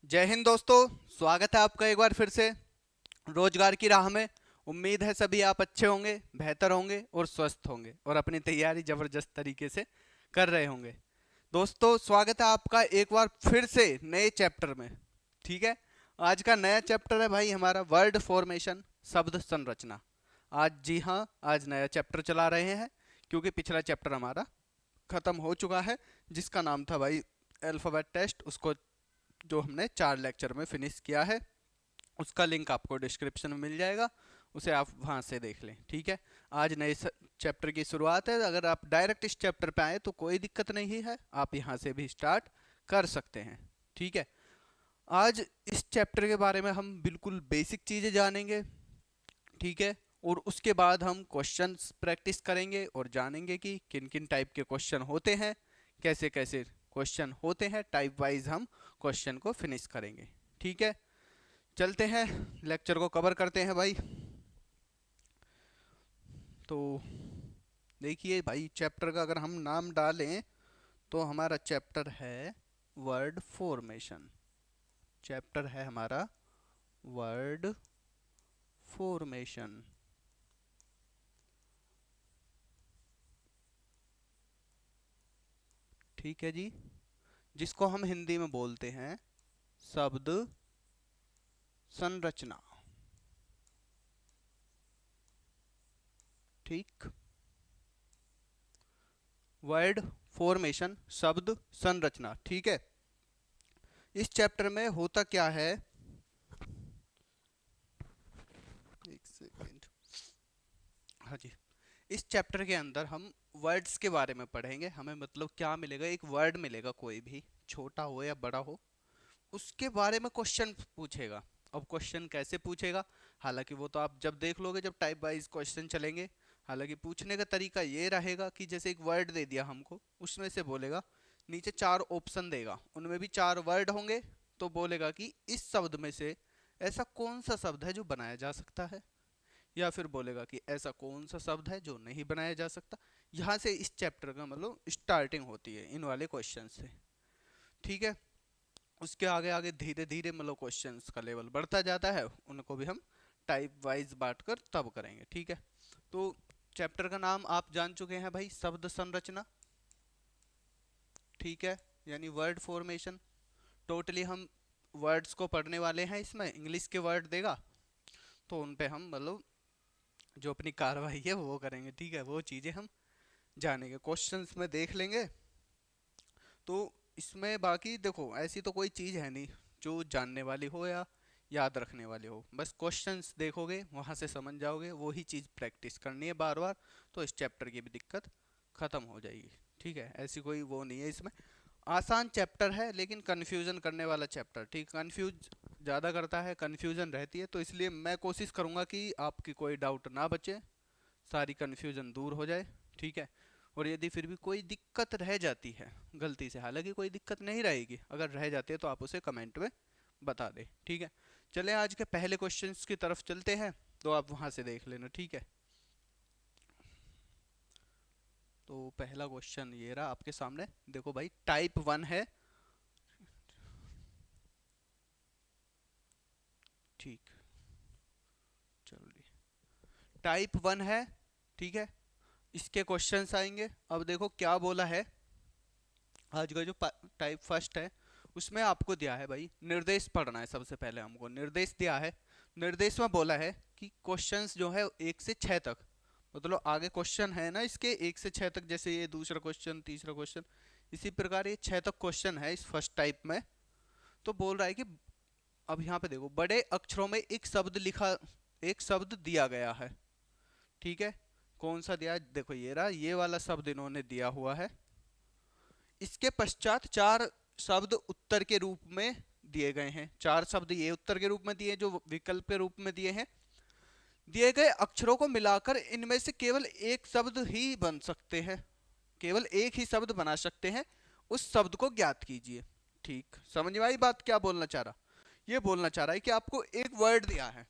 जय हिंद दोस्तों। स्वागत है आपका एक बार फिर से रोजगार की राह में। उम्मीद है सभी आप अच्छे होंगे, बेहतर होंगे और स्वस्थ होंगे और अपनी तैयारी जबरदस्त तरीके से कर रहे होंगे। दोस्तों स्वागत है आपका एक बार फिर से नए चैप्टर में। ठीक है, आज का नया चैप्टर है भाई हमारा वर्ड फॉर्मेशन, शब्द संरचना। आज जी हाँ, आज नया चैप्टर चला रहे हैं क्योंकि पिछला चैप्टर हमारा खत्म हो चुका है जिसका नाम था भाई अल्फाबेट टेस्ट। उसको जो हमने 4 लेक्चर में फिनिश किया है उसका लिंक आपको डिस्क्रिप्शन में मिल जाएगा, उसे आप वहाँ से देख लें। ठीक है, आज नए चैप्टर की शुरुआत है। अगर आप डायरेक्ट इस चैप्टर पे आए तो कोई दिक्कत नहीं है, आप यहाँ से भी स्टार्ट कर सकते हैं। ठीक है, आज इस चैप्टर के बारे में हम बिल्कुल बेसिक चीज़ें जानेंगे। ठीक है, और उसके बाद हम क्वेश्चंस प्रैक्टिस करेंगे और जानेंगे कि किन किन टाइप के क्वेश्चन होते हैं, कैसे कैसे क्वेश्चन होते हैं। टाइप वाइज हम क्वेश्चन को फिनिश करेंगे। ठीक है, चलते हैं लेक्चर को कवर करते हैं भाई। तो देखिए भाई, चैप्टर का अगर हम नाम डालें तो हमारा चैप्टर है वर्ड फॉर्मेशन। चैप्टर है हमारा वर्ड फॉर्मेशन। ठीक है जी, जिसको हम हिंदी में बोलते हैं शब्द संरचना। ठीक, वर्ड फॉर्मेशन, शब्द संरचना। ठीक है, इस चैप्टर में होता क्या है, एक सेकेंड। हाँ जी, इस चैप्टर के अंदर हम वर्ड्स के बारे में पढ़ेंगे। हमें मतलब क्या मिलेगा, एक वर्ड मिलेगा कोई भी, छोटा हो या बड़ा हो, उसके बारे में क्वेश्चन पूछेगा। अब क्वेश्चन कैसे पूछेगा, हालांकि वो तो आप जब देख लोगे जब टाइप वाइज क्वेश्चन चलेंगे। हालांकि पूछने का तरीका ये रहेगा कि जैसे एक वर्ड दे दिया हमको, उसमें से बोलेगा, नीचे 4 ऑप्शन देगा, उनमें भी 4 वर्ड होंगे। तो बोलेगा कि इस शब्द में से ऐसा कौन सा शब्द है जो बनाया जा सकता है, या फिर बोलेगा कि ऐसा कौन सा शब्द है जो नहीं बनाया जा सकता। यहाँ से इस चैप्टर का मतलब स्टार्टिंग होती है इन वाले क्वेश्चन से। ठीक है, उसके आगे आगे धीरे धीरे मतलब क्वेश्चंस का लेवल बढ़ता जाता है, उनको भी हम टाइप वाइज बांट कर तब करेंगे। ठीक है, तो चैप्टर का नाम आप जान चुके हैं भाई, शब्द संरचना। ठीक है, यानी वर्ड फॉर्मेशन। टोटली हम वर्ड्स को पढ़ने वाले हैं, इसमें इंग्लिश के वर्ड देगा तो उन पे हम मतलब जो अपनी कार्रवाई है वो करेंगे। ठीक है, वो चीज़ें हम जानेंगे, क्वेश्चंस में देख लेंगे। तो इसमें बाकी देखो ऐसी तो कोई चीज़ है नहीं जो जानने वाली हो या याद रखने वाली हो। बस क्वेश्चंस देखोगे वहाँ से समझ जाओगे, वही चीज़ प्रैक्टिस करनी है बार बार, तो इस चैप्टर की भी दिक्कत ख़त्म हो जाएगी। ठीक है, ऐसी कोई वो नहीं है इसमें। आसान चैप्टर है लेकिन कन्फ्यूज़न करने वाला चैप्टर। ठीक, कन्फ्यूज ज़्यादा करता है, कन्फ्यूज़न रहती है, तो इसलिए मैं कोशिश करूँगा कि आपकी कोई डाउट ना बचे, सारी कन्फ्यूज़न दूर हो जाए। ठीक है, और यदि फिर भी कोई दिक्कत रह जाती है गलती से, हालांकि कोई दिक्कत नहीं रहेगी, अगर रह जाती है तो आप उसे कमेंट में बता दें। ठीक है, चलें आज के पहले क्वेश्चंस की तरफ चलते हैं, तो आप वहाँ से देख लेना। ठीक है, तो पहला क्वेश्चन ये रहा आपके सामने। देखो भाई, टाइप 1 है। ठीक, चलिए, टाइप 1 है। ठीक है, इसके क्वेश्चंस आएंगे। अब देखो क्या बोला है, आज का जो टाइप फर्स्ट है उसमें आपको दिया है भाई निर्देश पढ़ना है। सबसे पहले हमको निर्देश दिया है। निर्देश में बोला है कि क्वेश्चंस जो है 1 से 6 तक, मतलब आगे क्वेश्चन है ना इसके 1 से 6 तक, जैसे ये दूसरा क्वेश्चन, तीसरा क्वेश्चन, इसी प्रकार ये 6 तक क्वेश्चन है इस फर्स्ट टाइप में। तो बोल रहा है कि अब यहाँ पे देखो, बड़े अक्षरों में एक शब्द लिखा, एक शब्द दिया गया है। ठीक है, कौन सा दिया है, देखो ये रहा, ये वाला शब्द इन्होंने दिया हुआ है। इसके पश्चात 4 शब्द उत्तर के रूप में दिए गए हैं। 4 शब्द ये उत्तर के रूप में दिए, जो विकल्प के रूप में दिए हैं। दिए गए अक्षरों को मिलाकर इनमें से केवल एक शब्द ही बन सकते हैं, केवल एक ही शब्द बना सकते हैं, उस शब्द को ज्ञात कीजिए। ठीक, समझ में आई बात क्या बोलना चाह रहा। ये बोलना चाह रहा है कि आपको एक वर्ड दिया है।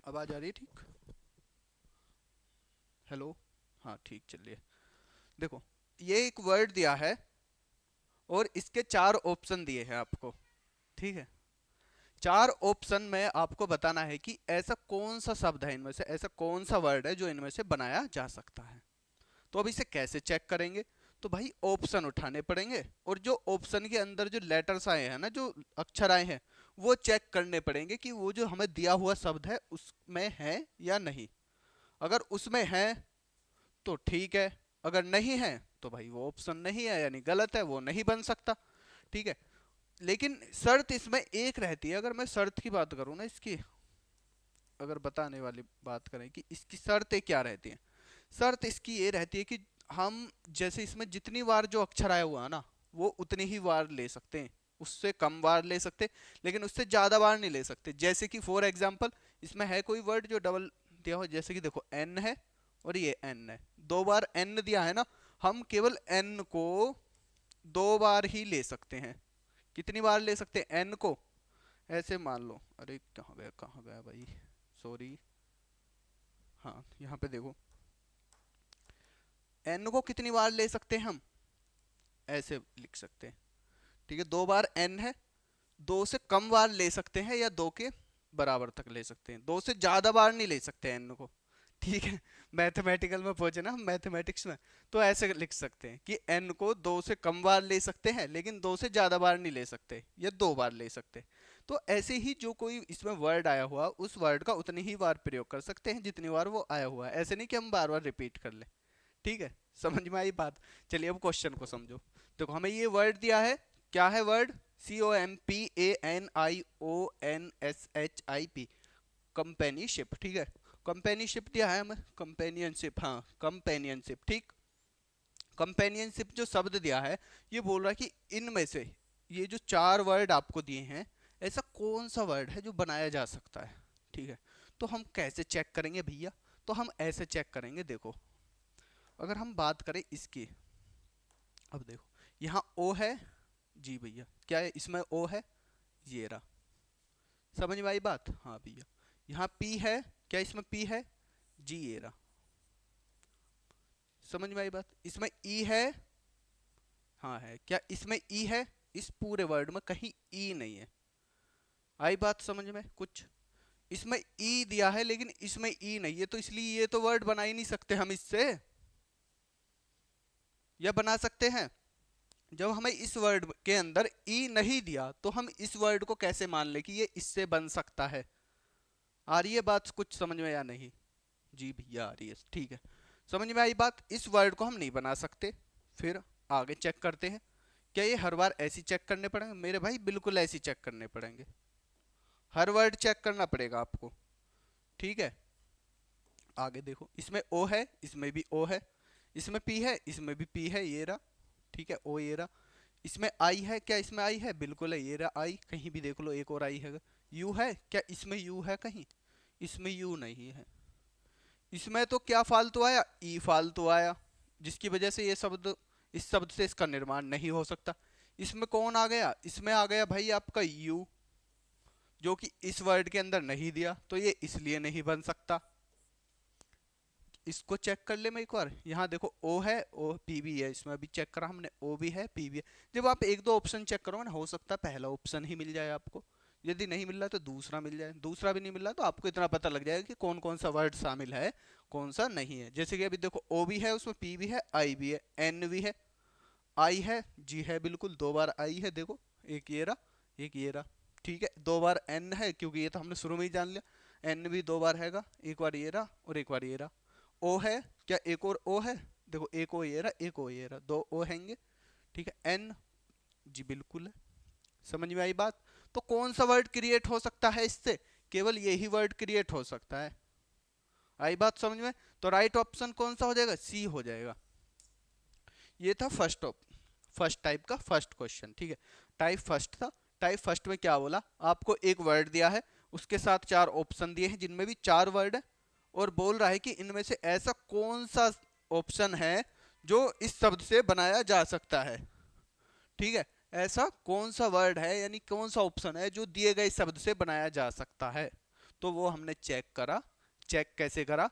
आवाज आ रही है ठीक, हेलो, हाँ ठीक, चलिए। देखो, ये एक वर्ड दिया है और इसके 4 ऑप्शन दिए हैं आपको। ठीक है, 4 ऑप्शन में आपको बताना है कि ऐसा कौन सा शब्द है इनमें से, ऐसा कौन सा वर्ड है जो इनमें से बनाया जा सकता है। तो अब इसे कैसे चेक करेंगे? तो भाई ऑप्शन उठाने पड़ेंगे और जो ऑप्शन के अंदर जो लेटर्स आए हैं ना, जो अक्षर आए हैं, वो चेक करने पड़ेंगे कि वो जो हमें दिया हुआ शब्द है उसमें है या नहीं। अगर उसमें है तो ठीक है, अगर नहीं है तो भाई वो ऑप्शन नहीं है यानी गलत है, वो नहीं बन सकता। ठीक है, लेकिन शर्त इसमें एक रहती है। अगर मैं शर्त की बात करूं ना इसकी, अगर बताने वाली बात करें कि इसकी शर्तें क्या रहती हैं, शर्त इसकी ये रहती है कि हम जैसे इसमें जितनी बार जो अक्षर आया हुआ है ना, वो उतनी ही बार ले सकते हैं, उससे कम बार ले सकते, लेकिन उससे ज़्यादा बार नहीं ले सकते। जैसे कि फॉर एग्जांपल इसमें है कोई वर्ड जो डबल दिया हो, जैसे कि देखो एन है और ये एन है, 2 बार एन दिया है ना, हम केवल एन को 2 बार ही ले सकते हैं। कितनी बार ले सकते हैं एन को? ऐसे मान लो, अरे कहाँ गया भाई, सॉरी, हाँ यहाँ पे देखो, एन को कितनी बार ले सकते हैं हम? ऐसे लिख सकते हैं। ठीक है, 2 बार एन है, 2 से कम बार ले सकते हैं या 2 के बराबर तक ले सकते हैं, 2 से ज्यादा बार नहीं ले सकते एन को। ठीक है, मैथमेटिकल में पहुंचे ना हम, मैथमेटिक्स में, तो ऐसे लिख सकते हैं कि एन को 2 से कम बार ले सकते हैं लेकिन 2 से ज्यादा बार नहीं ले सकते, या 2 बार ले सकते। तो ऐसे ही जो कोई इसमें वर्ड आया हुआ, उस वर्ड का उतनी ही बार प्रयोग कर सकते हैं जितनी बार वो आया हुआ है, ऐसे नहीं कि हम बार बार रिपीट कर ले। ठीक है, समझ में आई बात? चलिए अब क्वेश्चन को समझो। देखो हमें ये वर्ड दिया है, क्या है वर्ड? COMPANIONSHIP, कंपेनीशिप। ठीक है, कंपेनीशिप दिया है हमें, कंपेनियनशिप, हाँ कंपेनियनशिप। ठीक, कंपेनियनशिप जो शब्द दिया है, ये बोल रहा है कि इनमें से ये जो 4 वर्ड आपको दिए हैं, ऐसा कौन सा वर्ड है जो बनाया जा सकता है। ठीक है, तो हम कैसे चेक करेंगे भैया? तो हम ऐसे चेक करेंगे, देखो अगर हम बात करें इसकी, अब देखो यहाँ ओ है, जी भैया क्या है इसमें ओ है, ये रहा, समझ में आई बात? हाँ भैया, यहाँ पी है, क्या इसमें पी है, जी ये रहा, समझ में आई बात? इसमें ई है, हाँ है, क्या इसमें ई है? इस पूरे वर्ड में कहीं ई नहीं है। आई बात समझ में कुछ? इसमें ई दिया है लेकिन इसमें ई नहीं है, तो इसलिए ये तो वर्ड बना ही नहीं सकते हम इससे, या बना सकते हैं? जब हमें इस वर्ड के अंदर ई नहीं दिया तो हम इस वर्ड को कैसे मान ले कि ये इससे बन सकता है? आ रही है बात कुछ समझ में या नहीं? जी भैया आ रही है, ठीक है, समझ में आई बात? इस वर्ड को हम नहीं बना सकते। फिर आगे चेक करते हैं, क्या ये हर बार ऐसी चेक करने पड़ेंगे? मेरे भाई बिल्कुल ऐसी चेक करने पड़ेंगे, हर वर्ड चेक करना पड़ेगा आपको। ठीक है, आगे देखो, इसमें ओ है, इसमें भी ओ है, इसमें पी है, इसमें भी पी है, ये रहा। ठीक है, ओ ये रहा। इसमें आई है, क्या इसमें आई है? बिल्कुल है, ये रहा आई, कहीं भी देख लो एक और आई है। यू है, क्या इसमें यू है कहीं? इसमें यू नहीं है। इसमें तो क्या फालतू आया? ई फालतू आया, जिसकी वजह से ये शब्द, इस शब्द से इसका निर्माण नहीं हो सकता। इसमें कौन आ गया? इसमें आ गया भाई आपका यू, जो कि इस वर्ड के अंदर नहीं दिया, तो ये इसलिए नहीं बन सकता। इसको चेक कर ले मैं एक बार, यहाँ देखो ओ है, ओ पी भी है, इसमें अभी चेक करा हमने, ओ भी है पी भी है। जब आप एक दो ऑप्शन चेक करोगे ना, हो सकता है पहला ऑप्शन ही मिल जाए आपको, यदि नहीं मिल रहा तो दूसरा मिल जाए, दूसरा भी नहीं मिल रहा तो आपको इतना पता लग जाएगा कि कौन कौन सा वर्ड शामिल है, कौन सा नहीं है। जैसे कि अभी देखो ओ भी है, उसमें पी भी है, आई भी है, एन भी है, आई है, जी है, बिल्कुल 2 बार आई है, देखो एक ये रहा, एक ये रहा। ठीक है, 2 बार एन है क्योंकि ये तो हमने शुरू में ही जान लिया, एन भी 2 बार हैगा, एक बार ये रहा और एक बार ये रहा। ओ है, क्या एक और ओ है? देखो एक ओ ये रहा, एक ओ ये रहा, 2 ओ हैंगे। ठीक है, एन, जी बिल्कुल है, समझ में आई बात? तो कौन सा वर्ड क्रिएट हो सकता है इससे? केवल यही वर्ड क्रिएट हो सकता है। आई बात समझ में? तो राइट ऑप्शन कौन सा हो जाएगा? सी हो जाएगा। ये था फर्स्ट टाइप का फर्स्ट क्वेश्चन। ठीक है, टाइप फर्स्ट था। टाइप फर्स्ट में क्या बोला? आपको एक वर्ड दिया है, उसके साथ 4 ऑप्शन दिए हैं जिनमें भी 4 वर्ड है, और बोल रहा है कि इनमें से ऐसा कौन सा ऑप्शन है जो इस शब्द से बनाया जा सकता है। ठीक है, ऐसा कौन सा वर्ड है, यानी कौन सा ऑप्शन है जो दिए गए शब्द से बनाया जा सकता है। तो वो हमने चेक करा। चेक कैसे करा?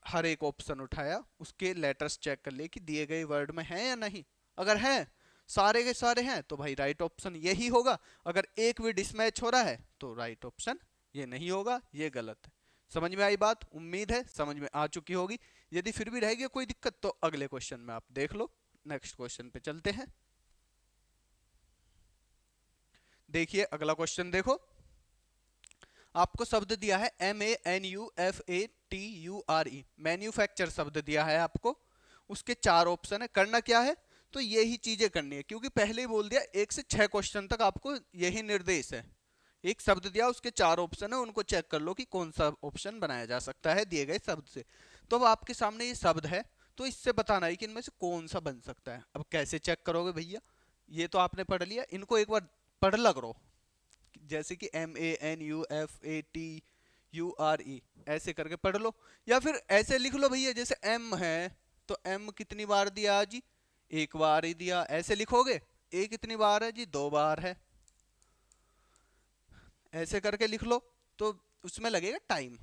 हर एक ऑप्शन उठाया, उसके लेटर्स चेक कर लिए कि दिए गए वर्ड में है या नहीं। अगर है, सारे के सारे हैं तो भाई राइट ऑप्शन यही होगा। अगर एक भी डिसमैच हो रहा है तो राइट ऑप्शन ये नहीं होगा, ये गलत है। समझ में आई बात? उम्मीद है समझ में आ चुकी होगी। यदि फिर भी रहेगी कोई दिक्कत तो अगले क्वेश्चन में आप देख लो। नेक्स्ट क्वेश्चन पे चलते हैं। देखिए अगला क्वेश्चन देखो, आपको शब्द दिया है MANUFATURE, मैन्युफैक्चर शब्द दिया है आपको। उसके 4 ऑप्शन है, करना क्या है तो यही चीजें करनी है, क्योंकि पहले ही बोल दिया 1 से 6 क्वेश्चन तक आपको यही निर्देश है। एक शब्द दिया, उसके 4 ऑप्शन है, उनको चेक कर लो कि कौन सा ऑप्शन बनाया जा सकता है दिए गए शब्द से। तो अब आपके सामने ये शब्द है तो इससे बताना है कि इनमें से कौन सा बन सकता है। अब कैसे चेक करोगे भैया, ये तो आपने पढ़ लिया, इनको एक बार पढ़ ला करो। जैसे कि MANUFATURE ऐसे करके पढ़ लो, या फिर ऐसे लिख लो भैया, जैसे M है तो M कितनी बार दिया जी, 1 बार ही दिया, ऐसे लिखोगे। A कितनी बार है जी, 2 बार है, ऐसे करके लिख लो तो उसमें लगेगा टाइम।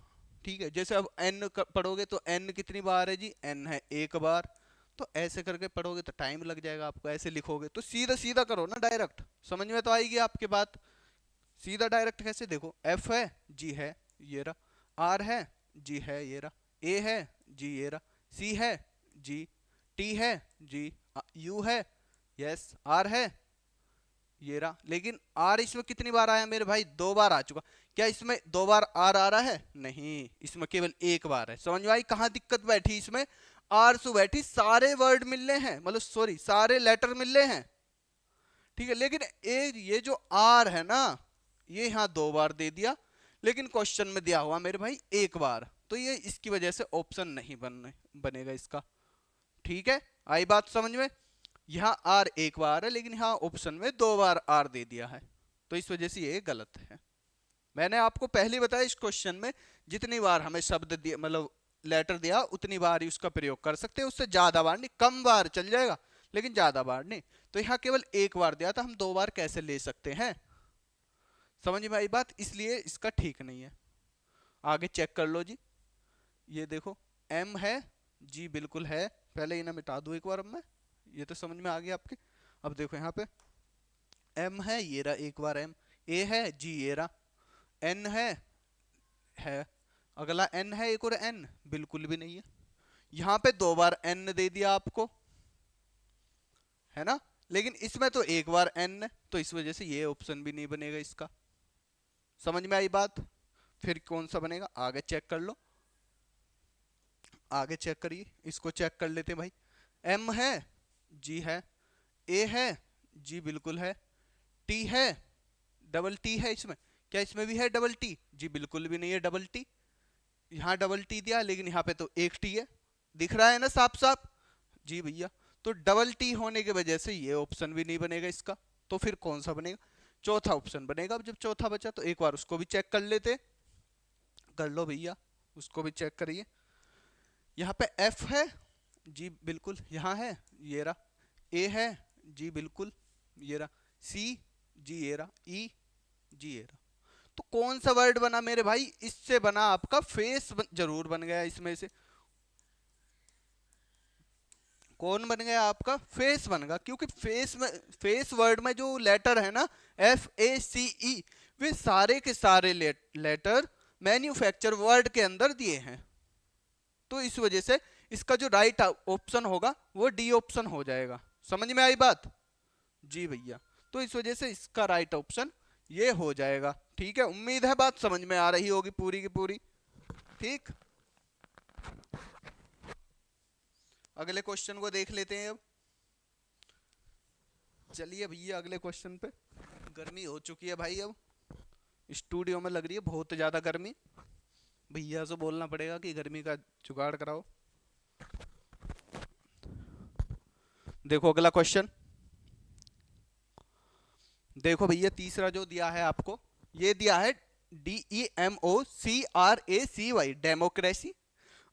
ठीक है, जैसे अब N पढ़ोगे तो N कितनी बार है जी, N है 1 बार, तो ऐसे करके पढ़ोगे तो टाइम लग जाएगा आपको। ऐसे लिखोगे तो सीधा सीधा करो ना डायरेक्ट, समझ में तो आएगी आपके बात। सीधा डायरेक्ट कैसे, देखो F है जी है ये रहा, R है जी है ये रहा, A है जी ये रहा, C है जी, T है जी, U है यस, R है ये रहा। लेकिन R इसमें कितनी बार आया मेरे भाई, 2 बार आ चुका। क्या इसमें 2 बार R आ रहा है, नहीं, इसमें केवल 1 बार है। समझ में आई कहाँ दिक्कत बैठी इसमें? R सु बैठी, सारे वर्ड मिल रहे हैं, मतलब सॉरी सारे लेटर मिल रहे हैं, ठीक है, लेकिन ये जो R है ना, ये यहाँ 2 बार दे दिया, लेकिन क्वेश्चन में दिया हुआ मेरे भाई 1 बार, तो ये इसकी वजह से ऑप्शन नहीं बनेगा इसका। ठीक है, आई बात समझ में? यहाँ R 1 बार है, लेकिन यहाँ ऑप्शन में 2 बार R दे दिया है, तो इस वजह से ये गलत है। मैंने आपको पहले बताया इस क्वेश्चन में जितनी बार हमें शब्द दिया, मतलब लेटर दिया, उतनी बार ही उसका प्रयोग कर सकते हैं, उससे ज्यादा बार नहीं। कम बार चल जाएगा लेकिन ज्यादा बार नहीं। तो यहाँ केवल 1 बार दिया था, हम 2 बार कैसे ले सकते हैं? समझ में आई बात? इसलिए इसका ठीक नहीं है। आगे चेक कर लो जी, ये देखो M है जी, बिल्कुल है। पहले इन्हें मिटा दूं एक बार, अब मैं, ये तो समझ में आ गया आपके। अब देखो यहाँ पे M है ये रहा 1 बार M, A है जी ये रहा, N है अगला N है एक और N बिल्कुल भी नहीं है। यहाँ पे 2 बार N दे दिया आपको, है ना, लेकिन इसमें तो 1 बार N है, तो इस वजह से ये ऑप्शन भी नहीं बनेगा इसका। समझ में आई बात? फिर कौन सा बनेगा, आगे चेक कर लो, आगे चेक करिए, इसको चेक कर लेते हैं भाई। M है जी है, A है जी बिल्कुल है, T है, डबल T है इसमें, क्या इसमें भी है डबल T जी, बिल्कुल भी नहीं है डबल T। यहाँ डबल T दिया, लेकिन यहाँ पे तो 1 T है, दिख रहा है ना साफ साफ जी भैया। तो डबल T होने की वजह से ये ऑप्शन भी नहीं बनेगा इसका। तो फिर कौन सा बनेगा, चौथा ऑप्शन बनेगा। अब जब चौथा बचा तो एक बार उसको भी चेक कर लेते, कर लो भैया, उसको भी चेक करिए। यहाँ पे F है जी बिल्कुल, यहाँ है ये रहा, A है जी बिल्कुल ये रहा, C जी ये रहा, E जी ये रहा। तो कौन सा वर्ड बना मेरे भाई, इससे बना आपका फेस जरूर बन गया इसमें से। कौन बन गया आपका, फेस बन गया, क्योंकि फेस में, फेस वर्ड में जो लेटर है ना FACE, वे सारे के सारे लेटर मैन्युफैक्चर वर्ड के अंदर दिए हैं। तो इस वजह से इसका जो राइट ऑप्शन होगा वो डी ऑप्शन हो जाएगा। समझ में आई बात जी भैया? तो इस वजह से इसका राइट ऑप्शन ये हो जाएगा। ठीक है, उम्मीद है बात समझ में आ रही होगी पूरी की पूरी। ठीक, अगले क्वेश्चन को देख लेते हैं अब। चलिए भैया अगले क्वेश्चन पे। गर्मी हो चुकी है भाई, अब स्टूडियो में लग रही है बहुत ज्यादा गर्मी। भैया से बोलना पड़ेगा कि गर्मी का जुगाड़ कराओ। देखो अगला क्वेश्चन, देखो भैया तीसरा जो दिया है आपको, ये दिया है DEMOCRACY, डेमोक्रेसी।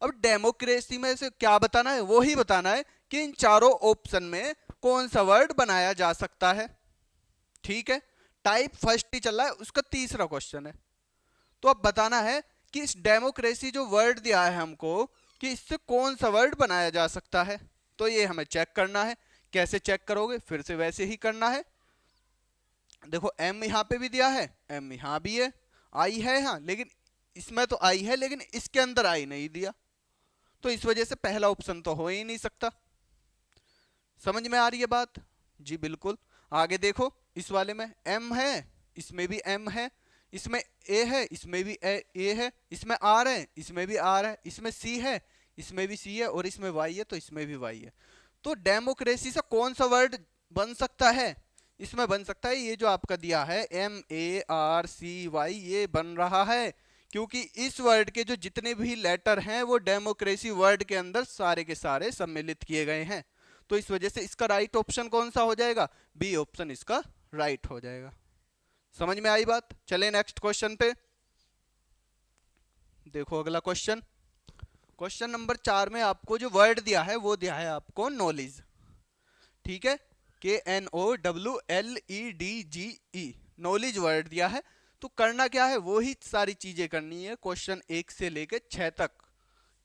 अब डेमोक्रेसी में से क्या बताना है, वो ही बताना है कि इन चारों ऑप्शन में कौन सा वर्ड बनाया जा सकता है। ठीक है, टाइप फर्स्ट ही चल रहा है, उसका तीसरा क्वेश्चन है। तो अब बताना है कि इस डेमोक्रेसी जो वर्ड दिया है हमको, कि इससे कौन सा वर्ड बनाया जा सकता है। तो ये हमें चेक करना है कैसे चेक करोगे? फिर से वैसे ही करना है। देखो m यहाँ पे भी दिया है, m यहाँ भी है, i है यहाँ, लेकिन इसमें तो i है लेकिन इसके अंदर i नहीं दिया, तो इस वजह से पहला ऑप्शन तो हो ही नहीं सकता। समझ में आ रही है बात? जी बिल्कुल। आगे देखो, इस वाले में m है, इसमें भी m है, इसमें a है, इसमें भी a है, इसमें r है, इसमें भी r है, इसमें c है, इसमें भी c है, और इसमें y है, तो इसमें भी y है। तो डेमोक्रेसी से कौन सा वर्ड बन सकता है? इसमें बन सकता है ये जो आपका दिया है MARCY, ये बन रहा है, क्योंकि इस वर्ड के जो जितने भी लेटर हैं वो डेमोक्रेसी वर्ड के अंदर सारे के सारे सम्मिलित किए गए हैं। तो इस वजह से इसका राइट ऑप्शन कौन सा हो जाएगा? बी ऑप्शन इसका राइट हो जाएगा। समझ में आई बात? चले नेक्स्ट क्वेश्चन पे। देखो अगला क्वेश्चन, क्वेश्चन नंबर 4 में आपको जो वर्ड दिया है वो दिया है आपको नॉलेज। ठीक है, KNOWLEDGE, नॉलेज वर्ड दिया है। तो करना क्या है? वो ही सारी चीजें करनी है क्वेश्चन 1 से लेकर 6 तक।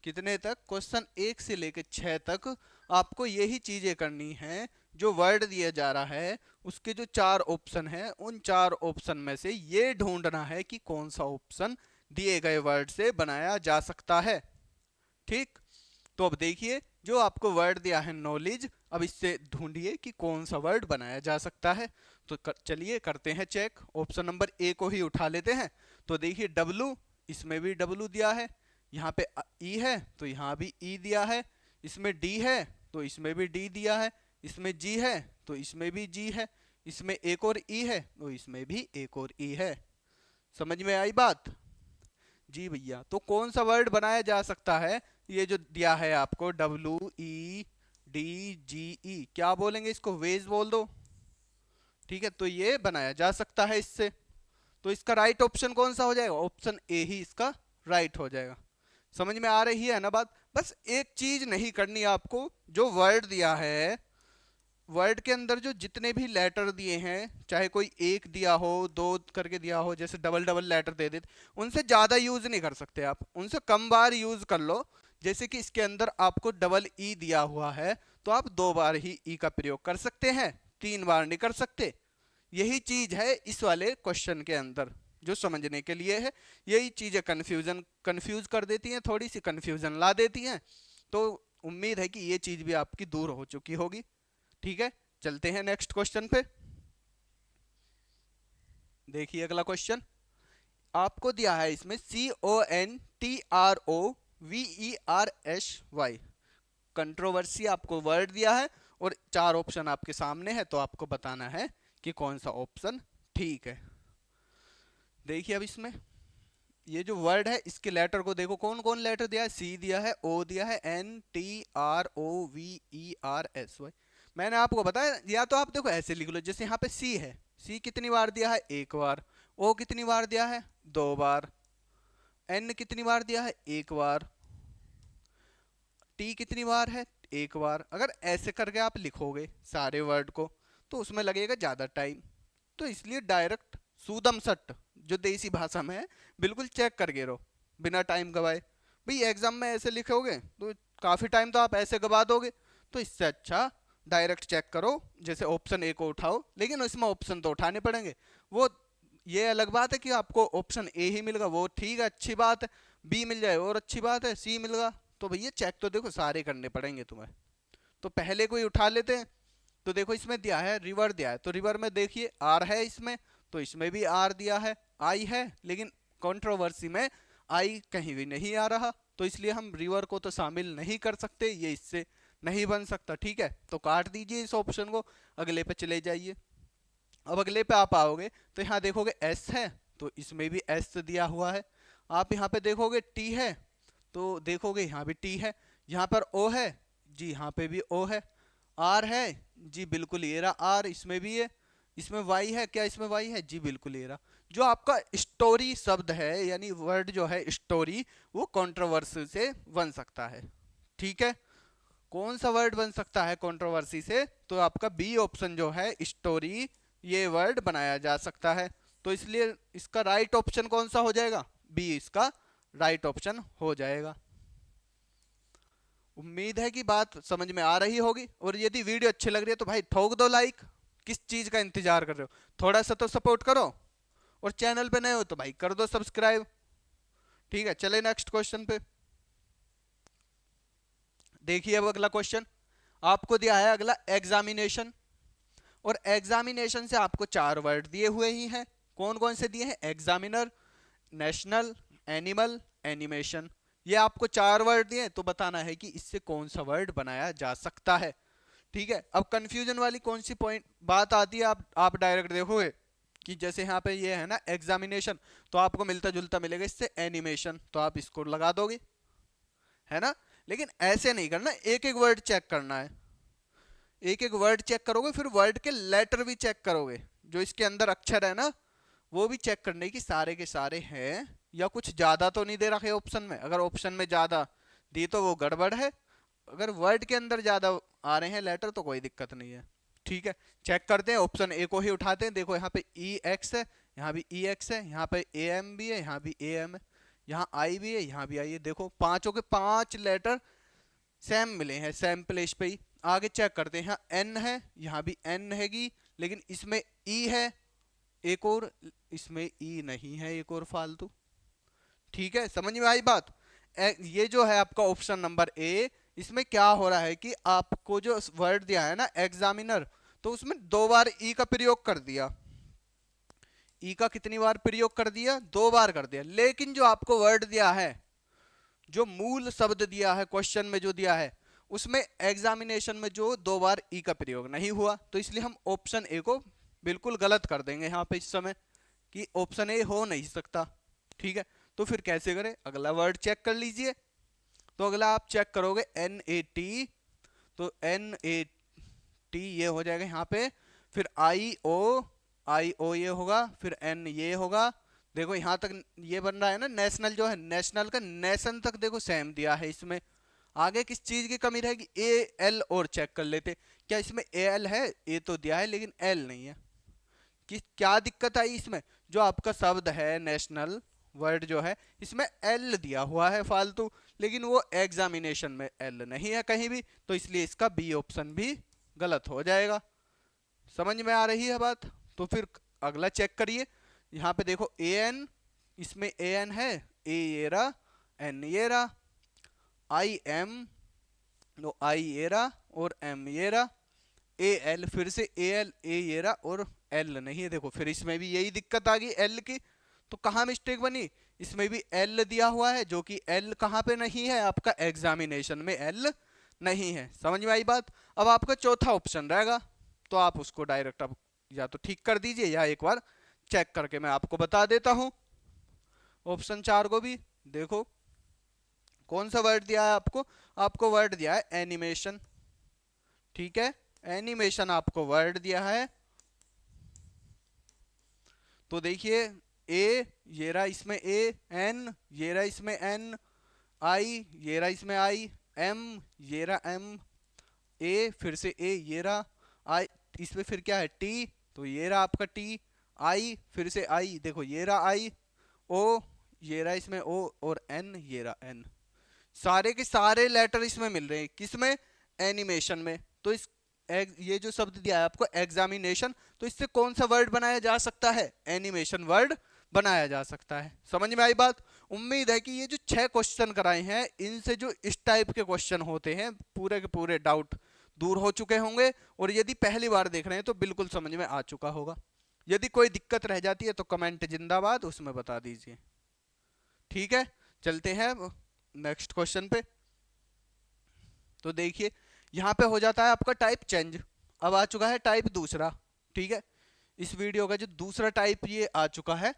कितने तक? क्वेश्चन 1 से लेकर 6 तक आपको यही चीजें करनी है। जो वर्ड दिया जा रहा है उसके जो 4 ऑप्शन है, उन 4 ऑप्शन में से ये ढूंढना है कि कौन सा ऑप्शन दिए गए वर्ड से बनाया जा सकता है। ठीक, तो अब देखिए जो आपको वर्ड दिया है नॉलेज, अब इससे ढूंढिए कि कौन सा वर्ड बनाया जा सकता है। तो चलिए करते हैं चेक। ऑप्शन नंबर ए को ही उठा लेते हैं। तो देखिए W, इसमें भी W दिया है, यहाँ पे E है तो यहाँ भी E दिया है, इसमें D है तो इसमें भी D दिया है, इसमें G है तो इसमें भी G है, इसमें एक और E है तो इसमें भी एक और E है। समझ में आई बात? जी भैया। तो कौन सा वर्ड बनाया जा सकता है? ये जो दिया है आपको WEDGE, क्या बोलेंगे इसको? वेज बोल दो। ठीक है, तो ये बनाया जा सकता है इससे। तो इसका राइट ऑप्शन कौन सा हो जाएगा? ऑप्शन ए ही इसका राइट हो जाएगा। समझ में आ रही है ना बात? बस एक चीज नहीं करनी आपको, जो वर्ड दिया है, वर्ड के अंदर जो जितने भी लेटर दिए हैं, चाहे कोई एक दिया हो, दो करके दिया हो, जैसे डबल डबल लेटर दे देते, उनसे ज्यादा यूज नहीं कर सकते आप, उनसे कम बार यूज कर लो। जैसे कि इसके अंदर आपको डबल ई दिया हुआ है तो आप 2 बार ही ई का प्रयोग कर सकते हैं, 3 बार नहीं कर सकते। यही चीज है इस वाले क्वेश्चन के अंदर जो समझने के लिए है। यही चीजें कंफ्यूज कर देती हैं, थोड़ी सी कंफ्यूजन ला देती हैं। तो उम्मीद है कि ये चीज भी आपकी दूर हो चुकी होगी। ठीक है, चलते हैं नेक्स्ट क्वेश्चन पे। देखिए अगला क्वेश्चन आपको दिया है, इसमें CONTROVERSY, कंट्रोवर्सी आपको वर्ड दिया है और 4 ऑप्शन आपके सामने है, तो आपको बताना है कि कौन सा ऑप्शन ठीक है। देखिए अब इसमें ये जो वर्ड है इसके लेटर को देखो, कौन कौन लेटर दिया है? C दिया है, O दिया है, NTROVERSY। मैंने आपको बताया, या तो आप देखो ऐसे लिख लो, जैसे यहाँ पे C है, C कितनी बार दिया है? 1 बार। O कितनी बार दिया है? 2 बार। N कितनी बार दिया है? 1 बार। T कितनी बार है? 1 बार। अगर ऐसे करके आप लिखोगे सारे वर्ड को तो उसमें लगेगा ज्यादा टाइम, तो इसलिए डायरेक्ट सूदम सट, जो देसी भाषा में है, बिल्कुल चेक करके रहो बिना टाइम गवाए। भाई एग्जाम में ऐसे लिखोगे तो काफी टाइम तो आप ऐसे गवा दोगे, तो इससे अच्छा डायरेक्ट चेक करो। जैसे ऑप्शन ए को उठाओ, लेकिन इसमें ऑप्शन तो उठाने पड़ेंगे। वो ये अलग बात है कि आपको ऑप्शन ए ही मिलेगा, वो ठीक है, अच्छी बात है। बी मिल जाए और अच्छी बात है, सी मिलेगा, तो भैया चेक तो देखो सारे करने पड़ेंगे तुम्हें। तो पहले कोई उठा लेते हैं। तो देखो इसमें दिया है रिवर दिया है, तो रिवर में देखिए आर है इसमें, तो इसमें भी आर दिया है, आई है, लेकिन कंट्रोवर्सी में आई कहीं भी नहीं आ रहा, तो इसलिए हम रिवर को तो शामिल नहीं कर सकते, ये इससे नहीं बन सकता। ठीक है, तो काट दीजिए इस ऑप्शन को, अगले पे चले जाइए। अब अगले पे आप आओगे तो यहाँ देखोगे एस है, तो इसमें भी एस दिया हुआ है। आप यहाँ पे देखोगे टी है, तो देखोगे यहाँ भी टी है। यहाँ पर ओ है, जी यहाँ पे भी ओ है। आर है, जी बिल्कुल ये रहा आर, इसमें भी है। इसमें वाई है, क्या इसमें वाई है? जी बिल्कुल ये रहा। जो आपका स्टोरी शब्द है, यानी वर्ड जो है स्टोरी, वो कंट्रोवर्सी से बन सकता है। ठीक है, कौन सा वर्ड बन सकता है कंट्रोवर्सी से? तो आपका बी ऑप्शन जो है स्टोरी, ये वर्ड बनाया जा सकता है। तो इसलिए इसका राइट ऑप्शन कौन सा हो जाएगा? बी इसका राइट ऑप्शन हो जाएगा। उम्मीद है कि बात समझ में आ रही होगी, और यदि वीडियो अच्छी लग रही है तो भाई ठोक दो लाइक। किस चीज का इंतजार कर रहे हो, थोड़ा सा तो सपोर्ट करो। और चैनल पे नए हो तो भाई कर दो सब्सक्राइब। ठीक है, चले नेक्स्ट क्वेश्चन पे। देखिए अब अगला क्वेश्चन आपको दिया है, अगला एग्जामिनेशन। और एग्जामिनेशन से आपको 4 वर्ड दिए हुए ही हैं। कौन कौन से दिए हैं? Examiner, national, animal, animation. ये आपको 4 वर्ड दिए, तो बताना है कि इससे कौन सा वर्ड बनाया जा सकता है। ठीक है, अब कंफ्यूजन वाली कौन सी पॉइंट बात आती है, आप डायरेक्ट देखोगे कि जैसे यहाँ पे ये है ना एग्जामिनेशन, तो आपको मिलता जुलता मिलेगा इससे एनिमेशन, तो आप इसको लगा दोगे, है ना। लेकिन ऐसे नहीं करना, एक एक वर्ड चेक करना है। एक एक वर्ड चेक करोगे, फिर वर्ड के लेटर भी चेक करोगे, जो इसके अंदर अक्षर है ना वो भी चेक करने की सारे के सारे हैं, या कुछ ज्यादा तो नहीं दे रखे ऑप्शन में। अगर ऑप्शन में ज्यादा दी तो वो गड़बड़ है, अगर वर्ड के अंदर ज्यादा आ रहे हैं लेटर तो कोई दिक्कत नहीं है। ठीक है, चेक करते हैं, ऑप्शन ए को ही उठाते हैं। देखो यहाँ पे ई एक्स है, यहाँ भी ई एक्स है, यहाँ पे ए एम भी है, यहाँ भी ए एम है, यहाँ आई भी है, यहाँ भी आई है। देखो पांचों के 5 लेटर सेम मिले हैं, सेम प्लेस पे ही। आगे चेक करते हैं, यहाँ एन है, यहाँ भी एन हैगी, लेकिन इसमें ई है एक और, इसमें ई नहीं है एक और फालतू। ठीक है, समझ में आई बात। ये जो है आपका ऑप्शन नंबर ए, इसमें क्या हो रहा है कि आपको जो वर्ड दिया है ना एग्जामिनर, तो उसमें 2 बार ई का प्रयोग कर दिया। ई का कितनी बार प्रयोग कर दिया? 2 बार कर दिया। लेकिन जो आपको वर्ड दिया है, जो मूल शब्द दिया है क्वेश्चन में जो दिया है, उसमें एग्जामिनेशन में जो 2 बार ई का प्रयोग नहीं हुआ, तो इसलिए हम ऑप्शन ए को बिल्कुल गलत कर देंगे यहाँ पे इस समय, कि ऑप्शन ए हो नहीं सकता। ठीक है, तो फिर कैसे करें? अगला वर्ड चेक कर लीजिए। तो अगला आप चेक करोगे एन ए टी, तो एन ए टी ये हो जाएगा यहाँ पे, फिर आई ओ ये होगा, फिर एन ये होगा। देखो यहाँ तक ये बन रहा है ना नेशनल, जो है नेशनल का नेशन तक देखो सेम दिया है इसमें। आगे किस चीज की कमी रहेगी? ए एल और चेक कर लेते, क्या इसमें ए एल है? ए तो दिया है लेकिन एल नहीं है। कि क्या दिक्कत आई इसमें? जो आपका शब्द है नेशनल वर्ड जो है, इसमें एल दिया हुआ है फालतू, लेकिन वो एग्जामिनेशन में एल नहीं है कहीं भी, तो इसलिए इसका बी ऑप्शन भी गलत हो जाएगा। समझ में आ रही है बात? तो फिर अगला चेक करिए, यहाँ पे देखो ए एन, इसमें ए एन है, ए ये रहा, एन ये रहा, आई एम, नो आई ये रहा, और एम ये रहा, ए एल, फिर से ए एल, ए ये रहा, और एल नहीं है। देखो फिर इसमें भी यही दिक्कत आ गई एल की। तो कहाँ मिस्टेक बनी? इसमें भी एल दिया हुआ है, जो कि एल कहाँ पे नहीं है? आपका एग्जामिनेशन में एल नहीं है। समझ में आई बात? अब आपका चौथा ऑप्शन रहेगा, तो आप उसको डायरेक्ट अब या तो ठीक कर दीजिए, या एक बार चेक करके मैं आपको बता देता हूं। ऑप्शन 4 को भी देखो, कौन सा वर्ड दिया है आपको? आपको वर्ड दिया है एनिमेशन। ठीक है, एनिमेशन आपको वर्ड दिया है। तो देखिए ए ये रहा इसमें ए, एन ये रहा इसमें एन, आई ये रहा इसमें आई, एम ये रहा एम, ए फिर से ए ये रहा, आई इसमें फिर क्या है? टी, तो ये रहा आपका टी, आई फिर से आई, देखो ये रहा आई, ओ ये रहा इसमें ओ, और एन ये रहा एन। सारे के सारे लेटर इसमें मिल रहे हैं, किसमें? एनिमेशन में। तो इस ये जो शब्द दिया है आपको एग्जामिनेशन, तो इससे कौन सा वर्ड बनाया जा सकता है? एनिमेशन वर्ड बनाया जा सकता है। समझ में आई बात? उम्मीद है कि ये जो 6 क्वेश्चन कराए हैं, इनसे जो इस टाइप के क्वेश्चन होते हैं पूरे के पूरे डाउट दूर हो चुके होंगे, और यदि पहली बार देख रहे हैं तो बिल्कुल समझ में आ चुका होगा। यदि कोई दिक्कत रह जाती है तो कमेंट जिंदाबाद उसमें बता दीजिए। ठीक है, चलते हैं नेक्स्ट क्वेश्चन पे। तो देखिए यहाँ पे हो जाता है आपका टाइप चेंज। अब आ चुका है टाइप दूसरा। ठीक है, इस वीडियो का जो दूसरा टाइप ये आ चुका है।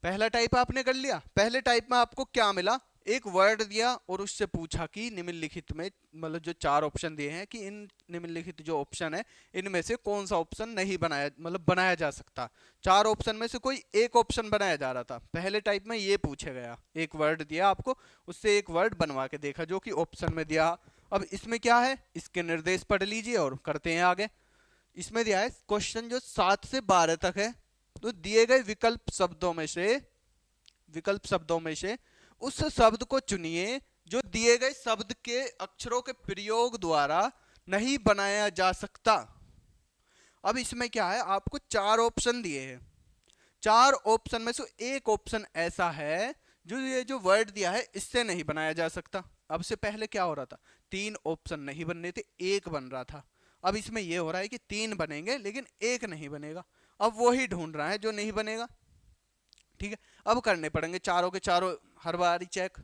पहला टाइप आपने कर लिया। पहले टाइप में आपको क्या मिला? एक वर्ड दिया और उससे पूछा कि निम्नलिखित में, मतलब जो 4 ऑप्शन दिए हैं, कि इन निम्नलिखित जो ऑप्शन है इनमें से कौन सा ऑप्शन नहीं बनाया, मतलब बनाया जा सकता। 4 ऑप्शन में से कोई एक ऑप्शन बनाया जा रहा था। पहले टाइप में ये पूछा गया, एक वर्ड दिया आपको, उससे एक वर्ड बनवा के देखा जो कि ऑप्शन में दिया। अब इसमें क्या है, इसके निर्देश पढ़ लीजिए और करते हैं आगे। इसमें दिया है क्वेश्चन जो 7 से 12 तक है, तो दिए गए विकल्प शब्दों में से उस शब्द को चुनिए जो दिए गए शब्द के अक्षरों के प्रयोग द्वारा नहीं बनाया जा सकता। अब इसमें क्या है, आपको चार ऑप्शन दिए हैं, चार ऑप्शन में से एक ऑप्शन ऐसा है जो ये जो वर्ड दिया है इससे नहीं बनाया जा सकता। अब से पहले क्या हो रहा था, तीन ऑप्शन नहीं बन रहे थे, एक बन रहा था। अब इसमें यह हो रहा है कि तीन बनेंगे लेकिन एक नहीं बनेगा। अब वो ही ढूंढ रहा है जो नहीं बनेगा। ठीक है, अब करने पड़ेंगे चारों के चारों हर बार चेक,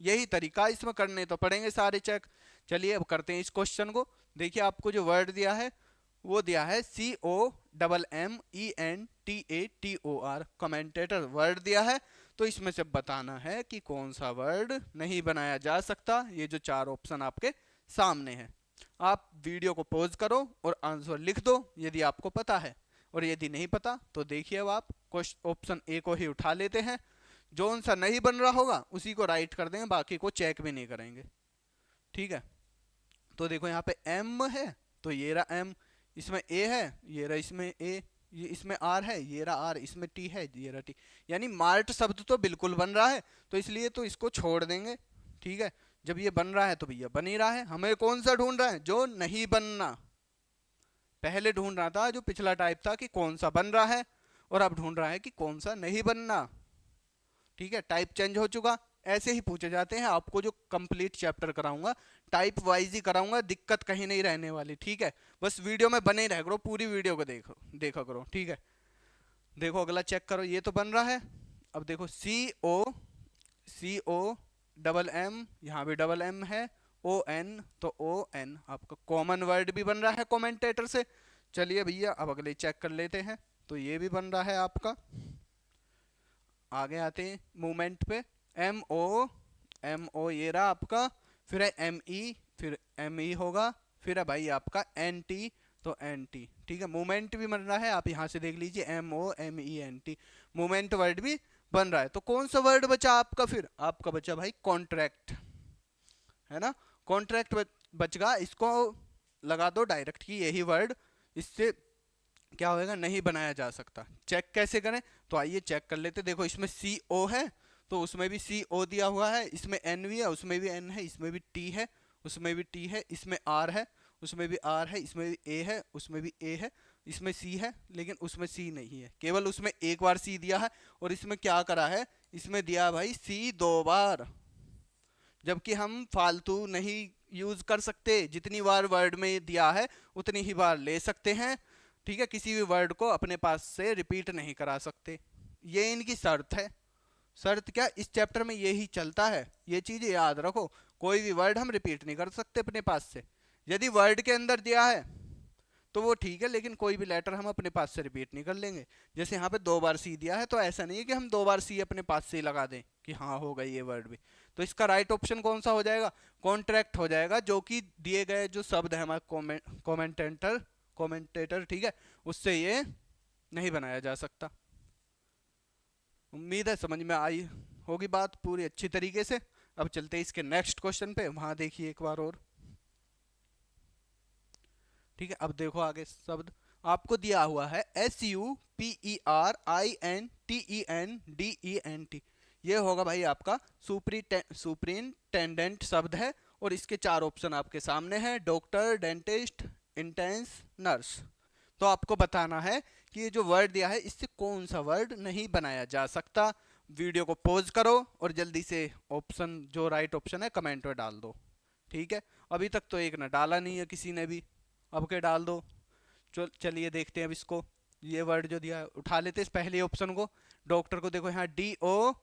यही तरीका इसमें करने तो पड़ेंगे सारे चेक। चलिए अब करते हैं इस क्वेश्चन को। देखिए आपको जो वर्ड दिया है वो दिया है COMMENTATOR, कमेंटेटर वर्ड दिया है। तो इसमें से बताना है कि कौन सा वर्ड नहीं बनाया जा सकता। ये जो चार ऑप्शन आपके सामने हैं, आप वीडियो को पॉज करो और आंसर लिख दो यदि आपको पता है, और यदि नहीं पता तो देखिए अब आप ऑप्शन ए को ही उठा लेते हैं। जो सा नहीं बन रहा होगा उसी को राइट कर देंगे, बाकी को चेक भी नहीं करेंगे। ठीक है, तो देखो यहाँ पे M है तो ये रहा M, इसमें A है ये रहा इसमें A, ये इसमें R है ये रहा R, इसमें T है ये रहा T। यानी मार्ट शब्द तो बिल्कुल बन रहा है, तो इसलिए तो इसको छोड़ देंगे। ठीक है, जब ये बन रहा है तो भैया बन ही रहा है। हमें कौन सा ढूंढ रहा है, जो नहीं बनना। पहले ढूंढ रहा था जो पिछला टाइप था कि कौन सा बन रहा है, और अब ढूंढ रहा है कि कौन सा नहीं बनना। ठीक है, टाइप चेंज हो चुका। ऐसे ही पूछे जाते हैं, आपको जो कंप्लीट चैप्टर कराऊंगा टाइप वाइज ही कराऊंगा, दिक्कत कहीं नहीं रहने वाली। ठीक है, बस वीडियो में बने रह करो, पूरी वीडियो को देखा करो। ठीक है, देखो अगला चेक करो, ये तो बन रहा है। अब देखो CO डबल M, यहाँ भी डबल M है, ON तो ON आपका कॉमन वर्ड भी बन रहा है कमेंटेटर से। चलिए भैया अब अगले चेक कर लेते हैं, तो ये भी बन रहा है आपका। आगे आते हैं मूवमेंट पे, MO ये रहा आपका, फिर है ME, फिर ME होगा, फिर है भाई आपका NT तो NT। ठीक है, मूवमेंट भी बन रहा है, आप यहाँ से देख लीजिए MOMENT, मूवमेंट वर्ड भी बन रहा है। तो कौन सा वर्ड बचा आपका, फिर आपका बचा भाई कॉन्ट्रैक्ट, है ना। कॉन्ट्रैक्ट बच गया, इसको लगा दो डायरेक्ट की यही वर्ड, इससे क्या होएगा, नहीं बनाया जा सकता। चेक कैसे करें, तो आइए चेक कर लेते। देखो इसमें CO है तो उसमें भी CO दिया हुआ है, इसमें N भी है उसमें भी N है, इसमें भी T है उसमें भी T है, इसमें R है उसमें भी R है, इसमें भी A है उसमें भी A है, इसमें C है लेकिन उसमें C नहीं है, केवल उसमें एक बार C दिया है। और इसमें क्या करा है, इसमें दिया भाई C दो बार, जबकि हम फालतू नहीं यूज कर सकते, जितनी बार वर्ड में दिया है उतनी ही बार ले सकते हैं। ठीक है, किसी भी वर्ड को अपने पास से रिपीट नहीं करा सकते, ये इनकी शर्त है। शर्त क्या, इस चैप्टर में यही चलता है, ये चीज याद रखो। कोई भी वर्ड हम रिपीट नहीं कर सकते अपने पास से। यदि वर्ड के अंदर दिया है तो वो ठीक है, लेकिन कोई भी लेटर हम अपने पास से रिपीट नहीं कर लेंगे। जैसे यहाँ पे दो बार C दिया है तो ऐसा नहीं है कि हम दो बार C अपने पास से ही लगा दें कि हाँ हो गई ये वर्ड भी। तो इसका राइट ऑप्शन कौन सा हो जाएगा, कॉन्ट्रैक्ट हो जाएगा, जो कि दिए गए जो शब्द है हमारे कॉमेंटेटर, ठीक है, उससे ये नहीं बनाया जा सकता। उम्मीद है समझ में आई होगी बात पूरी अच्छी तरीके से। अब चलते हैं इसके नेक्स्ट क्वेश्चन पे, वहां देखिए एक बार और। ठीक है, अब देखो आगे शब्द आपको दिया हुआ है SUPERINTENDENT, ये होगा भाई आपका सुपरिनटेंडेंट शब्द है, और इसके चार ऑप्शन आपके सामने हैं, डॉक्टर, डेंटिस्ट, इंटेंस, नर्स। तो आपको बताना है कि ये जो वर्ड दिया है इससे कौन सा वर्ड नहीं बनाया जा सकता। वीडियो को पॉज करो और जल्दी से ऑप्शन जो राइट ऑप्शन है कमेंट में डाल दो। ठीक है, अभी तक तो एक ना डाला नहीं है किसी ने भी, अब के डाल दो। चलिए देखते हैं अब इसको, ये वर्ड जो दिया है उठा लेते हैं इस पहले ऑप्शन को। डॉक्टर को देखो यहाँ DO,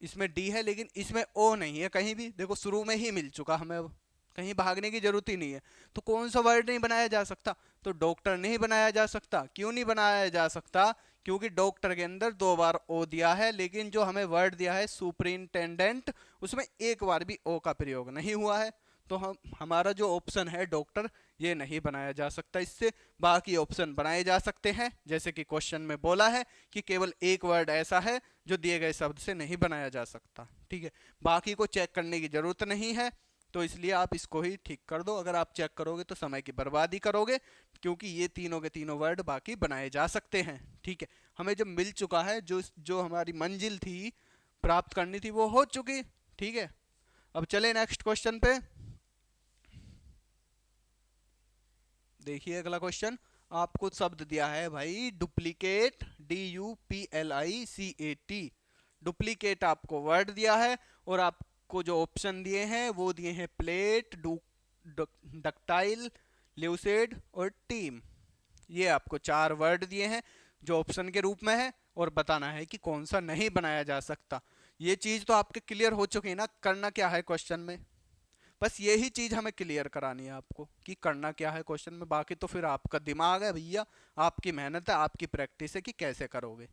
इसमें D है लेकिन इसमें O नहीं है कहीं भी, देखो शुरू में ही मिल चुका हमें, अब कहीं भागने की जरूरत ही नहीं है। तो कौन सा वर्ड नहीं बनाया जा सकता, तो डॉक्टर नहीं बनाया जा सकता। क्यों नहीं बनाया जा सकता, क्योंकि डॉक्टर के अंदर दो बार O दिया है, लेकिन जो हमें वर्ड दिया है सुपरिनटेंडेंट उसमें एक बार भी O का प्रयोग नहीं हुआ है। तो हमारा जो ऑप्शन है डॉक्टर, ये नहीं बनाया जा सकता इससे। बाकी ऑप्शन बनाए जा सकते हैं, जैसे कि क्वेश्चन में बोला है कि केवल एक वर्ड ऐसा है जो दिए गए शब्द से नहीं बनाया जा सकता। ठीक है, बाकी को चेक करने की जरूरत नहीं है, तो इसलिए आप इसको ही ठीक कर दो। अगर आप चेक करोगे तो समय की बर्बादी करोगे, क्योंकि ये तीनों के तीनों वर्ड बाकी बनाए जा सकते हैं। ठीक है, हमें जब मिल चुका है, जो जो हमारी मंजिल थी प्राप्त करनी थी वो हो चुकी। ठीक है, अब चले नेक्स्ट क्वेश्चन पे। देखिए अगला क्वेश्चन, आपको शब्द दिया है भाई डुप्लीकेट, DUPLICAT। डुप्लीकेट आपको वर्ड दिया है और आपको जो ऑप्शन दिए हैं वो दिए हैं प्लेट, डक्टाइल, ल्यूसिड और टीम। ये आपको 4 वर्ड दिए हैं जो ऑप्शन के रूप में है और बताना है कि कौन सा नहीं बनाया जा सकता। ये चीज तो आपके क्लियर हो चुकी है ना, करना क्या है क्वेश्चन में, बस यही चीज हमें क्लियर करानी है आपको कि करना क्या है क्वेश्चन में। बाकी तो फिर आपका दिमाग है भैया, आपकी मेहनत है, आपकी प्रैक्टिस है कि कैसे करोगे।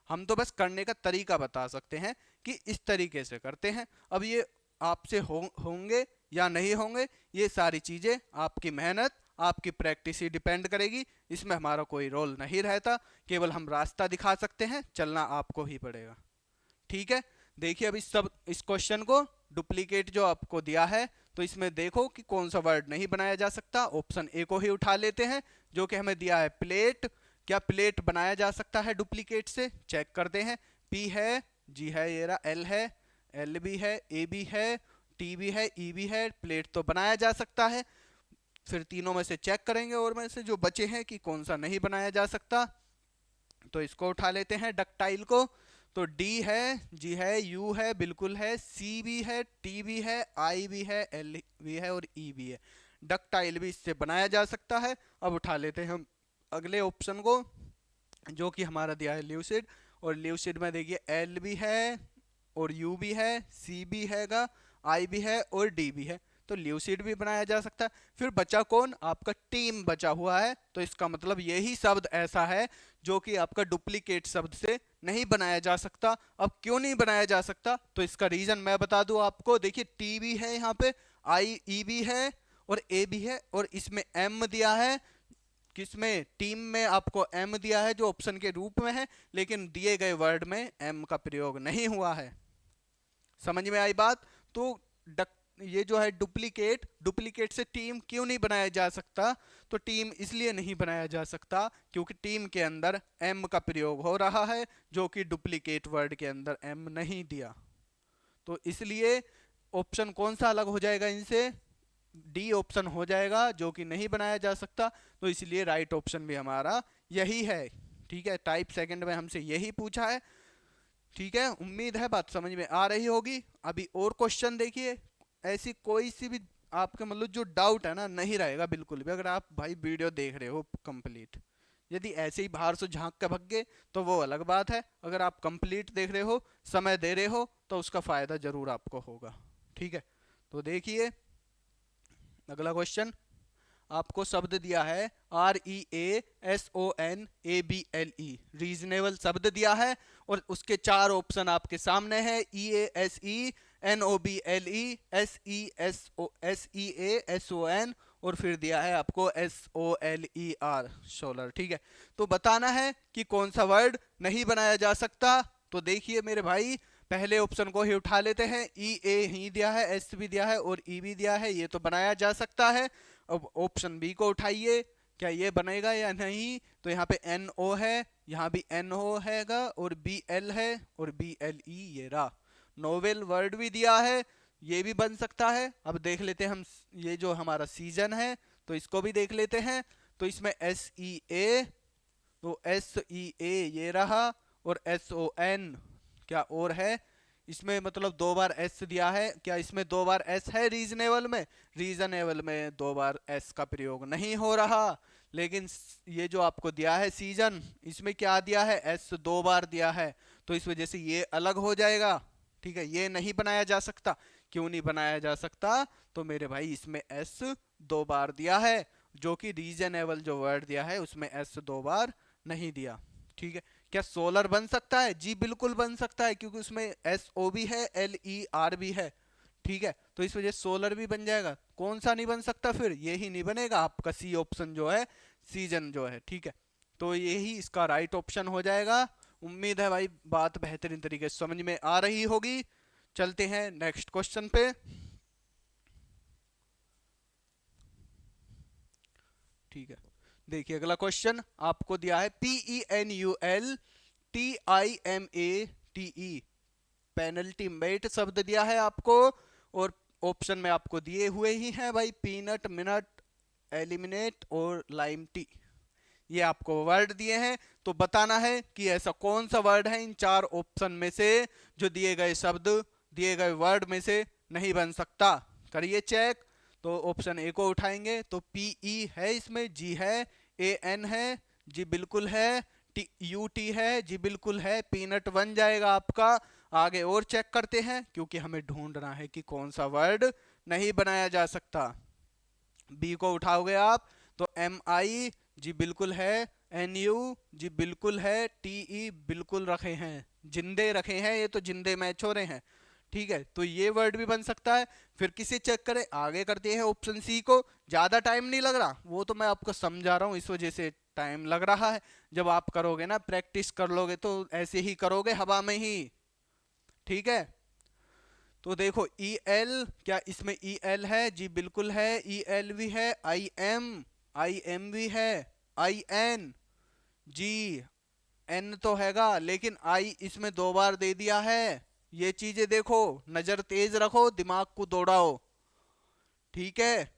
हम तो बस करने का तरीका बता सकते हैं कि इस तरीके से करते हैं। अब ये आपसे होंगे या नहीं होंगे, ये सारी चीजें आपकी मेहनत, आपकी प्रैक्टिस ही डिपेंड करेगी। इसमें हमारा कोई रोल नहीं रहता, केवल हम रास्ता दिखा सकते हैं, चलना आपको ही पड़ेगा। ठीक है, देखिए अब इस क्वेश्चन को, डुप्लीकेट जो आपको दिया है, तो इसमें देखो कि कौन सा वर्ड नहीं बनाया जा सकता। ऑप्शन ए को ही उठा लेते हैं जो कि हमें दिया है प्लेट। क्या प्लेट बनाया जा सकता है डुप्लीकेट से? चेक करते हैं। पी है, जी है, ये रहा, एल है, एल भी है, ए भी है, टी भी है, ई भी है, प्लेट तो बनाया जा सकता है। फिर तीनों में से चेक करेंगे और में से जो बचे हैं कि कौन सा नहीं बनाया जा सकता। तो इसको उठा लेते हैं डक्टाइल को। तो डी है, जी है, यू है, बिल्कुल है, सी भी है, टी भी है, आई भी है, एल भी है और ई भी है। डक्टाइल भी इससे बनाया जा सकता है। अब उठा लेते हैं हम अगले ऑप्शन को जो कि हमारा दिया है ल्यूसिड। और ल्यूसिड में देखिए एल भी है और यू भी है, सी भी हैगा, आई भी है और डी भी है। तो ल्यूसिड भी बनाया जा सकता है। फिर बचा कौन? आपका टीम बचा हुआ है। तो इसका मतलब यही शब्द ऐसा है जो कि आपका डुप्लीकेट शब्द से नहीं बनाया जा सकता। अब क्यों नहीं बनाया जा सकता, तो इसका रीजन मैं बता दूं आपको। देखिए टी भी है यहाँ पे, आई ई भी है और ए भी है और इसमें एम दिया है। किसमें? टीम में आपको एम दिया है जो ऑप्शन के रूप में है, लेकिन दिए गए वर्ड में एम का प्रयोग नहीं हुआ है। समझ में आई बात? तो ये जो है डुप्लीकेट, डुप्लीकेट से टीम क्यों नहीं बनाया जा सकता? तो टीम इसलिए नहीं बनाया जा सकता क्योंकि टीम के अंदर एम का प्रयोग हो रहा है जो कि डुप्लीकेट वर्ड के अंदर एम नहीं दिया। तो इसलिए ऑप्शन कौन सा अलग हो जाएगा इनसे? डी ऑप्शन हो जाएगा जो कि नहीं बनाया जा सकता। तो इसलिए राइट ऑप्शन भी हमारा यही है। ठीक है, टाइप सेकंड में हमसे यही पूछा है। ठीक है, उम्मीद है बात समझ में आ रही होगी। अभी और क्वेश्चन देखिए, ऐसी कोई सी भी आपके मतलब जो डाउट है ना, नहीं रहेगा बिल्कुल भी, अगर आप भाई वीडियो देख रहे हो कंप्लीट। यदि ऐसे ही बाहर से झांक के भग गए तो वो अलग बात है। अगर आप कंप्लीट देख रहे हो, समय दे रहे हो, तो उसका फायदा जरूर आपको होगा। ठीक है, तो देखिए अगला क्वेश्चन, आपको शब्द दिया है REASONABLE, रीजनेबल शब्द दिया है और उसके 4 ऑप्शन आपके सामने है। EASENOBLE, SEASON और फिर दिया है आपको SOLER, सोलर। ठीक है, तो बताना है कि कौन सा वर्ड नहीं बनाया जा सकता। तो देखिए मेरे भाई, पहले ऑप्शन को ही उठा लेते हैं। EA ही दिया है, S भी दिया है और E भी दिया है, ये तो बनाया जा सकता है। अब ऑप्शन बी को उठाइए, क्या ये बनेगा या नहीं? तो यहाँ पे NO है, यहाँ भी NO हैगा और BL है और BLE, ये रहा। नोवेल वर्ड भी दिया है, ये भी बन सकता है। अब देख लेते हैं हम, ये जो हमारा सीजन है तो इसको भी देख लेते हैं। तो इसमें SEA, तो SEA ये रहा और SON क्या और है इसमें, मतलब 2 बार S दिया है। क्या इसमें 2 बार S है रीजनेबल में? रीजनेबल में 2 बार S का प्रयोग नहीं हो रहा। लेकिन ये जो आपको दिया है सीजन, इसमें क्या दिया है? S 2 बार दिया है, तो इस वजह से ये अलग हो जाएगा। ठीक है, ये नहीं बनाया जा सकता। क्यों नहीं बनाया जा सकता? तो मेरे भाई इसमें S 2 बार दिया है, जो कि रीजनेबल जो वर्ड दिया है उसमें S 2 बार नहीं दिया। ठीक है, क्या सोलर बन सकता है? जी बिल्कुल बन सकता है, क्योंकि उसमें SO भी है, LER भी है। ठीक है, तो इस वजह से सोलर भी बन जाएगा। कौन सा नहीं बन सकता? फिर यही नहीं बनेगा आपका सी ऑप्शन जो है, सीजन जो है। ठीक है, तो यही इसका राइट ऑप्शन हो जाएगा। उम्मीद है भाई बात बेहतरीन तरीके से समझ में आ रही होगी। चलते हैं नेक्स्ट क्वेश्चन पे। ठीक है, देखिए अगला क्वेश्चन आपको दिया है PENULTIMATE, पेनल्टी मेट शब्द दिया है आपको और ऑप्शन में आपको दिए हुए ही हैं भाई, पीनट, मिनट, एलिमिनेट और लाइम टी, ये आपको वर्ड दिए हैं। तो बताना है कि ऐसा कौन सा वर्ड है इन 4 ऑप्शन में से जो दिए गए शब्द, दिए गए वर्ड में से नहीं बन सकता। करिए चेक। तो ऑप्शन ए को उठाएंगे तो पी ई है, इसमें जी है, ए एन है, जी बिल्कुल है, टी यू टी है, जी बिल्कुल है, पीनट बन जाएगा आपका। आगे और चेक करते हैं, क्योंकि हमें ढूंढना है कि कौन सा वर्ड नहीं बनाया जा सकता। बी को उठाओगे आप तो एम आई, जी बिल्कुल है, एन यू, जी बिल्कुल है, टी ई बिल्कुल रखे हैं, जिंदे रखे हैं, ये तो जिंदे मैच हो रहे हैं। ठीक है, तो ये वर्ड भी बन सकता है। फिर किसे चेक करें, आगे करते हैं ऑप्शन सी को। ज्यादा टाइम नहीं लग रहा, वो तो मैं आपको समझा रहा हूँ, इस वजह से टाइम लग रहा है। जब आप करोगे ना, प्रैक्टिस कर लोगे तो ऐसे ही करोगे, हवा में ही। ठीक है, तो देखो ई एल, क्या इसमें ई एल है, जी बिल्कुल है, ई एल भी है, आई एम भी है, आई एन, जी एन तो हैगा, लेकिन आई इसमें 2 बार दे दिया है। ये चीजें देखो, नजर तेज रखो, दिमाग को दौड़ाओ। ठीक है,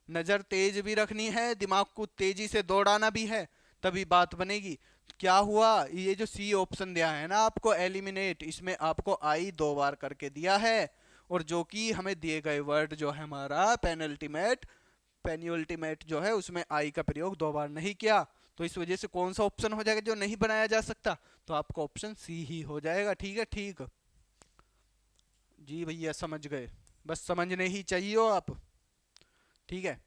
नजर तेज भी रखनी है, दिमाग को तेजी से दौड़ाना भी है, तभी बात बनेगी। क्या हुआ, ये जो सी ऑप्शन दिया है ना आपको, एलिमिनेट, इसमें आपको आई 2 बार करके दिया है, और जो कि हमें दिए गए वर्ड जो है हमारा पेनल्टीमेट, पेन्युल्टीमेट जो है, उसमें आई का प्रयोग 2 बार नहीं किया। तो इस वजह से कौन सा ऑप्शन हो जाएगा जो नहीं बनाया जा सकता, तो आपका ऑप्शन सी ही हो जाएगा। ठीक है, ठीक जी भैया, समझ गए, बस समझने ही चाहिए हो आप। ठीक है,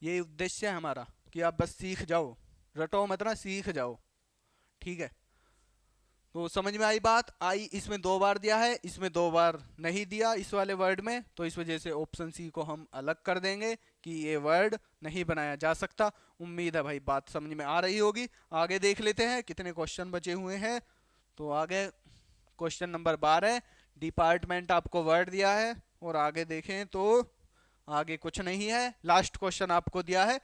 ये उद्देश्य है हमारा कि आप बस सीख जाओ, रटो मत ना, सीख जाओ। ठीक है, तो समझ में आई बात। आई इसमें 2 बार दिया है, इसमें 2 बार नहीं दिया इस वाले वर्ड में, तो इस वजह से ऑप्शन सी को हम अलग कर देंगे कि ये वर्ड नहीं बनाया जा सकता। उम्मीद है भाई बात समझ में आ रही होगी। आगे देख लेते हैं कितने क्वेश्चन बचे हुए हैं। तो आगे क्वेश्चन नंबर 12, डिपार्टमेंट आपको वर्ड दिया है, और आगे देखें तो आगे कुछ नहीं है। लास्ट क्वेश्चन आपको दिया है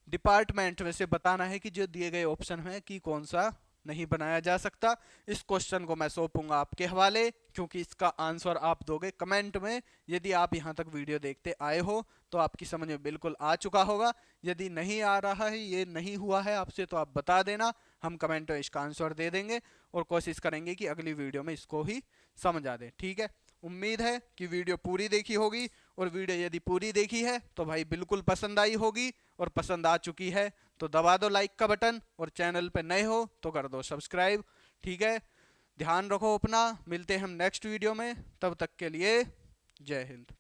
डिपार्टमेंट में से बताना है कि जो दिए गए ऑप्शन है कि कौन सा नहीं बनाया जा सकता। इस क्वेश्चन को मैं सौंपूंगा आपके हवाले, क्योंकि इसका आंसर आप दोगे कमेंट में। यदि आप यहां तक वीडियो देखते आए हो तो आपकी समझ में बिल्कुल आ चुका होगा। यदि नहीं आ रहा है, ये नहीं हुआ है आपसे, तो आप बता देना, हम कमेंट में इसका आंसर दे देंगे, और कोशिश करेंगे कि अगली वीडियो में इसको ही समझा दें। ठीक है, उम्मीद है कि वीडियो पूरी देखी होगी, और वीडियो यदि पूरी देखी है तो भाई बिल्कुल पसंद आई होगी, और पसंद आ चुकी है तो दबा दो लाइक का बटन, और चैनल पे नए हो तो कर दो सब्सक्राइब। ठीक है, ध्यान रखो अपना, मिलते हैं हम नेक्स्ट वीडियो में, तब तक के लिए जय हिंद।